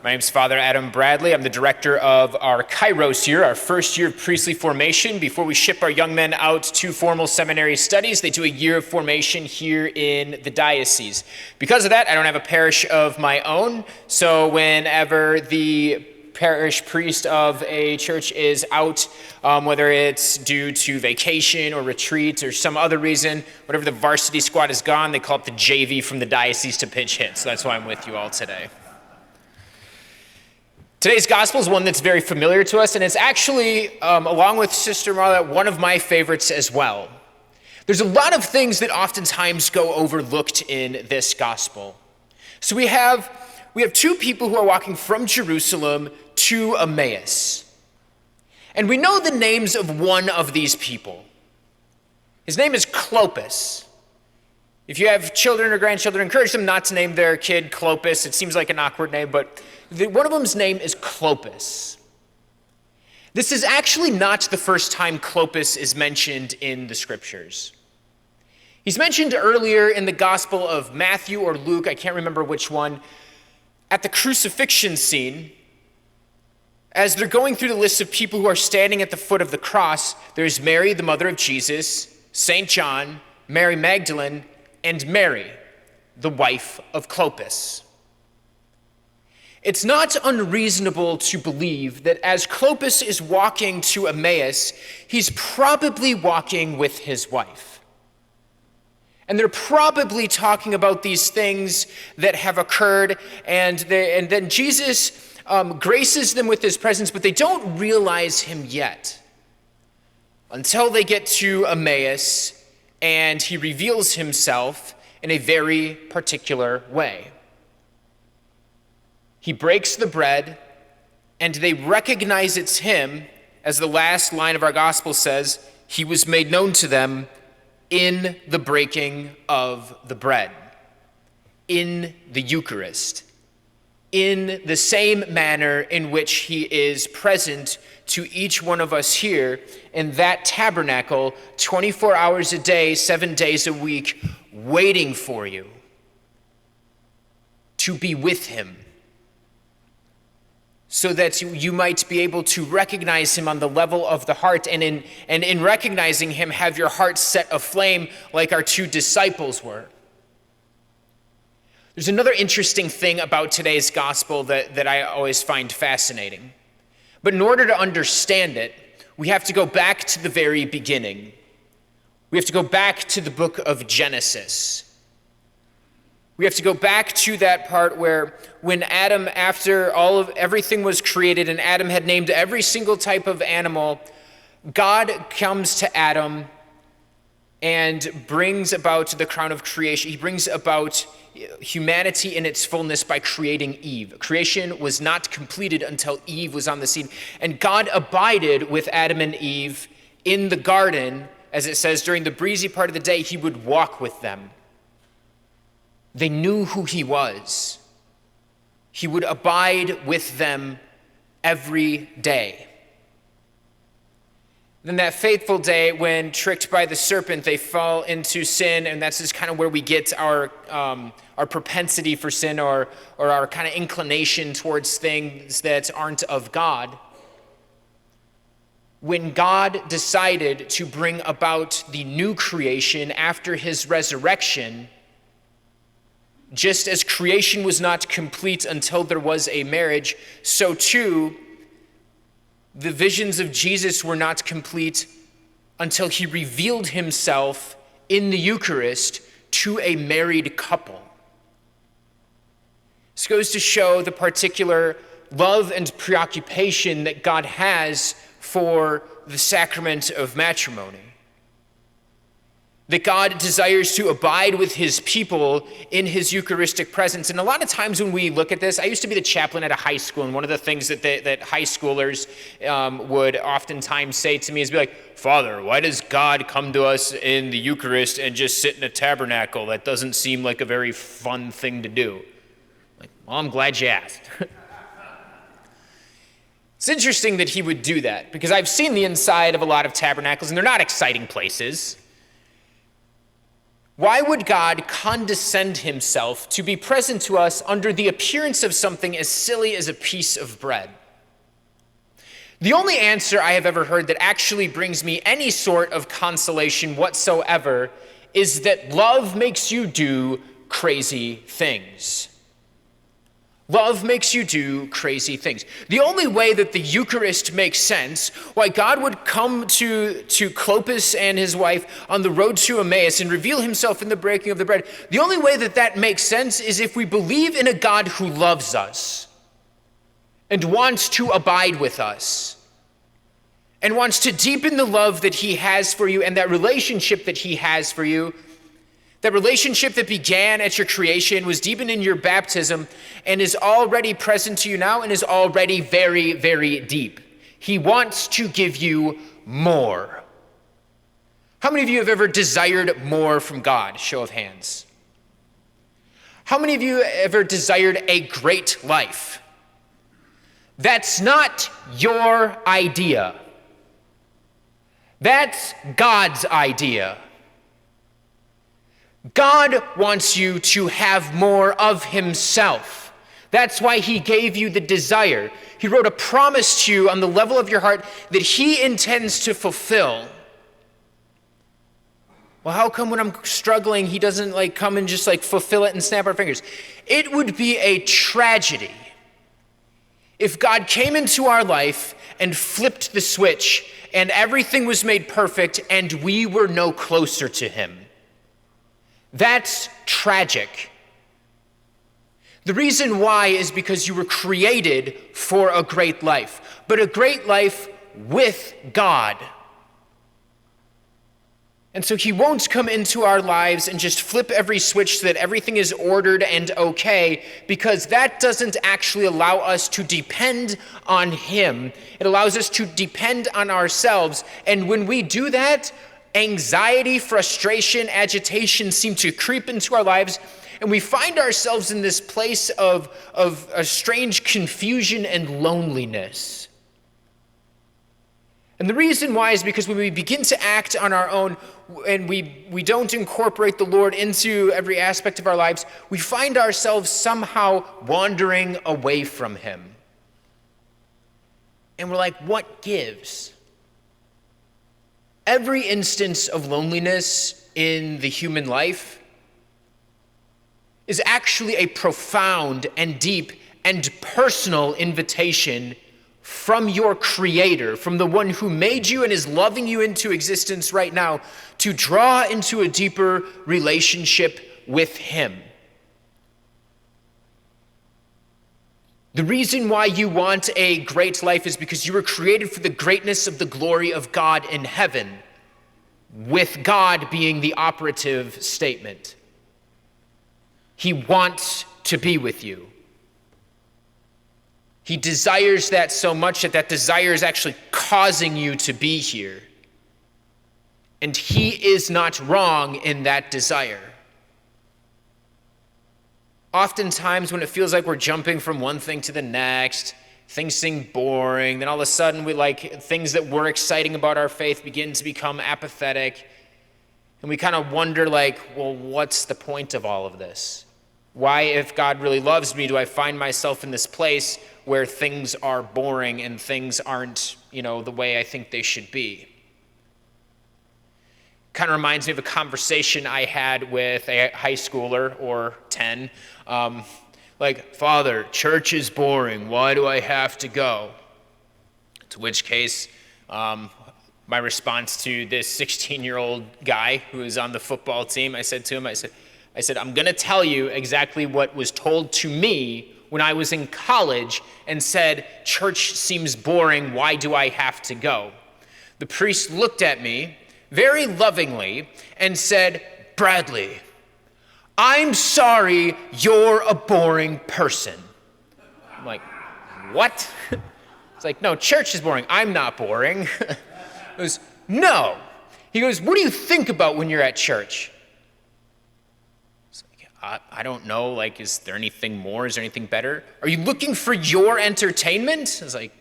My name's Father Adam Bradley. I'm the director of our Kairos year, our first year of priestly formation. Before we ship our young men out to formal seminary studies, they do a year of formation here in the diocese. Because of that, I don't have a parish of my own, so whenever the parish priest of a church is out, whether it's due to vacation or retreat or some other reason, whatever the varsity squad is gone, they call up the JV from the diocese to pitch hit. So that's why I'm with you all today. Today's gospel is one that's very familiar to us, and it's actually, along with Sister Marla, one of my favorites as well. There's a lot of things that oftentimes go overlooked in this gospel. So we have two people who are walking from Jerusalem to Emmaus. And we know the names of one of these people. His name is Clopas. If you have children or grandchildren, encourage them not to name their kid Clopas. It seems like an awkward name, but one of them's name is Clopas. This is actually not the first time Clopas is mentioned in the scriptures. He's mentioned earlier in the Gospel of Matthew or Luke, I can't remember which one, at the crucifixion scene. As they're going through the list of people who are standing at the foot of the cross, there's Mary, the mother of Jesus, St. John, Mary Magdalene, and Mary, the wife of Clopas. It's not unreasonable to believe that as Clopas is walking to Emmaus, he's probably walking with his wife. And they're probably talking about these things that have occurred, and then Jesus graces them with his presence, but they don't realize him yet until they get to Emmaus, and he reveals himself in a very particular way. He breaks the bread, and they recognize it's him, as the last line of our gospel says, he was made known to them in the breaking of the bread, in the Eucharist, in the same manner in which he is present to each one of us here in that tabernacle, 24 hours a day, 7 days a week, waiting for you to be with him, so that you might be able to recognize him on the level of the heart, and in recognizing him, have your heart set aflame like our two disciples were. There's another interesting thing about today's gospel that I always find fascinating. But in order to understand it, we have to go back to the very beginning. We have to go back to the book of Genesis. We have to go back to that part where when Adam, after everything was created and Adam had named every single type of animal, God comes to Adam and brings about the crown of creation. He brings about humanity in its fullness by creating Eve. Creation was not completed until Eve was on the scene. And God abided with Adam and Eve in the garden. As it says, during the breezy part of the day, he would walk with them. They knew who he was. He would abide with them every day. Then that fateful day when, tricked by the serpent, they fall into sin, and that's just kind of where we get our propensity for sin, or our kind of inclination towards things that aren't of God. When God decided to bring about the new creation after his resurrection, just as creation was not complete until there was a marriage, so too the visions of Jesus were not complete until he revealed himself in the Eucharist to a married couple. This goes to show the particular love and preoccupation that God has for the sacrament of matrimony. That God desires to abide with his people in his Eucharistic presence. And a lot of times when we look at this, I used to be the chaplain at a high school, and one of the things that high schoolers would oftentimes say to me is be like, Father, why does God come to us in the Eucharist and just sit in a tabernacle? That doesn't seem like a very fun thing to do. Like, well, I'm glad you asked. It's interesting that he would do that, because I've seen the inside of a lot of tabernacles, and they're not exciting places. Why would God condescend himself to be present to us under the appearance of something as silly as a piece of bread? The only answer I have ever heard that actually brings me any sort of consolation whatsoever is that love makes you do crazy things. Love makes you do crazy things. The only way that the Eucharist makes sense, why God would come to Clopas and his wife on the road to Emmaus and reveal himself in the breaking of the bread, the only way that that makes sense is if we believe in a God who loves us and wants to abide with us and wants to deepen the love that he has for you and that relationship that he has for you. That relationship that began at your creation, was deepened in your baptism, and is already present to you now and is already very, very deep. He wants to give you more. How many of you have ever desired more from God? Show of hands. How many of you ever desired a great life? That's not your idea. That's God's idea. God wants you to have more of himself. That's why he gave you the desire. He wrote a promise to you on the level of your heart that he intends to fulfill. Well, how come when I'm struggling, he doesn't come and just fulfill it and snap our fingers? It would be a tragedy if God came into our life and flipped the switch and everything was made perfect and we were no closer to him. That's tragic. The reason why is because you were created for a great life, but a great life with God. And so he won't come into our lives and just flip every switch so that everything is ordered and okay, because that doesn't actually allow us to depend on him. It allows us to depend on ourselves. And when we do that, anxiety, frustration, agitation seem to creep into our lives, and we find ourselves in this place of a strange confusion and loneliness. And the reason why is because when we begin to act on our own and we don't incorporate the Lord into every aspect of our lives, we find ourselves somehow wandering away from him. And we're like, what gives? Every instance of loneliness in the human life is actually a profound and deep and personal invitation from your Creator, from the one who made you and is loving you into existence right now, to draw into a deeper relationship with him. The reason why you want a great life is because you were created for the greatness of the glory of God in heaven, with God being the operative statement. He wants to be with you. He desires that so much that desire is actually causing you to be here. And he is not wrong in that desire. Oftentimes when it feels like we're jumping from one thing to the next, things seem boring, then all of a sudden things that were exciting about our faith begin to become apathetic. And we kind of wonder well, what's the point of all of this? Why, if God really loves me, do I find myself in this place where things are boring and things aren't, the way I think they should be? Kind of reminds me of a conversation I had with a high schooler or 10. Father, church is boring. Why do I have to go? To which case, my response to this 16-year-old guy who is on the football team, I said to him, I said, I'm going to tell you exactly what was told to me when I was in college and said, church seems boring. Why do I have to go? The priest looked at me very lovingly and said, Bradley, I'm sorry you're a boring person. I'm like, what? It's like, no, church is boring. I'm not boring. He goes, no. He goes, what do you think about when you're at church? I don't know, is there anything more? Is there anything better? Are you looking for your entertainment? I was like,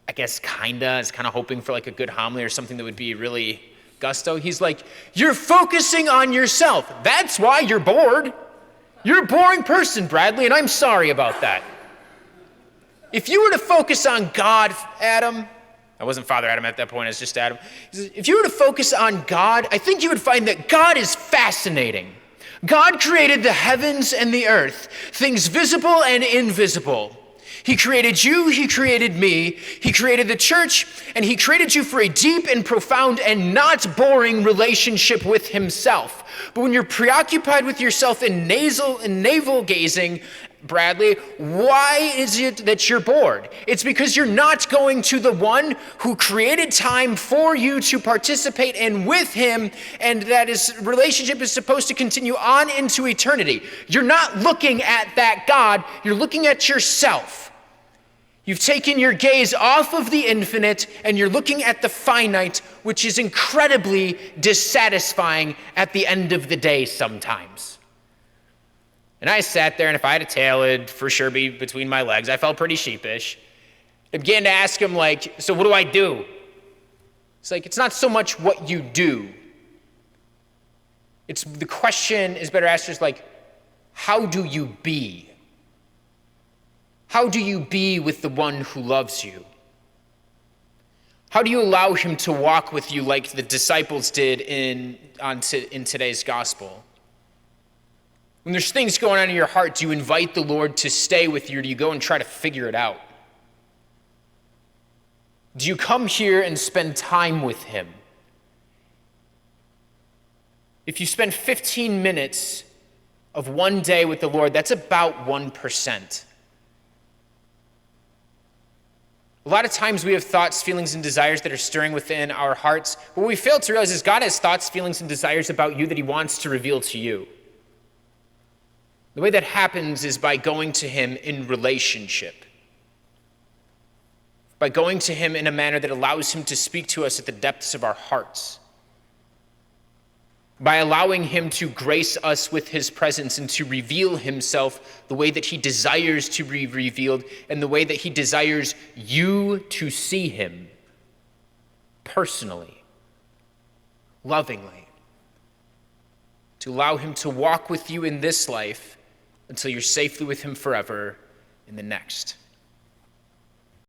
I guess kinda. I was kind of hoping for a good homily or something that would be really gusto. He's like, you're focusing on yourself. That's why you're bored. You're a boring person, Bradley, and I'm sorry about that. If you were to focus on God, Adam, I wasn't Father Adam at that point, I was just Adam. If you were to focus on God, I think you would find that God is fascinating. God created the heavens and the earth, things visible and invisible. He created you, he created me, he created the church, and he created you for a deep and profound and not boring relationship with himself. But when you're preoccupied with yourself in navel gazing, Bradley, why is it that you're bored? It's because you're not going to the one who created time for you to participate in with him, and that his relationship is supposed to continue on into eternity. You're not looking at that God, you're looking at yourself. You've taken your gaze off of the infinite and you're looking at the finite, which is incredibly dissatisfying at the end of the day sometimes. And I sat there, and if I had a tail, it'd for sure be between my legs. I felt pretty sheepish. I began to ask him, like, so what do I do? It's like, it's not so much what you do. It's the question is better asked just like, how do you be? How do you be with the one who loves you? How do you allow him to walk with you like the disciples did in today's gospel? When there's things going on in your heart, do you invite the Lord to stay with you, or do you go and try to figure it out? Do you come here and spend time with him? If you spend 15 minutes of one day with the Lord, that's about 1%. A lot of times we have thoughts, feelings, and desires that are stirring within our hearts. What we fail to realize is God has thoughts, feelings, and desires about you that he wants to reveal to you. The way that happens is by going to him in relationship. By going to him in a manner that allows him to speak to us at the depths of our hearts. By allowing him to grace us with his presence and to reveal himself the way that he desires to be revealed and the way that he desires you to see him personally, lovingly. To allow him to walk with you in this life until you're safely with him forever in the next.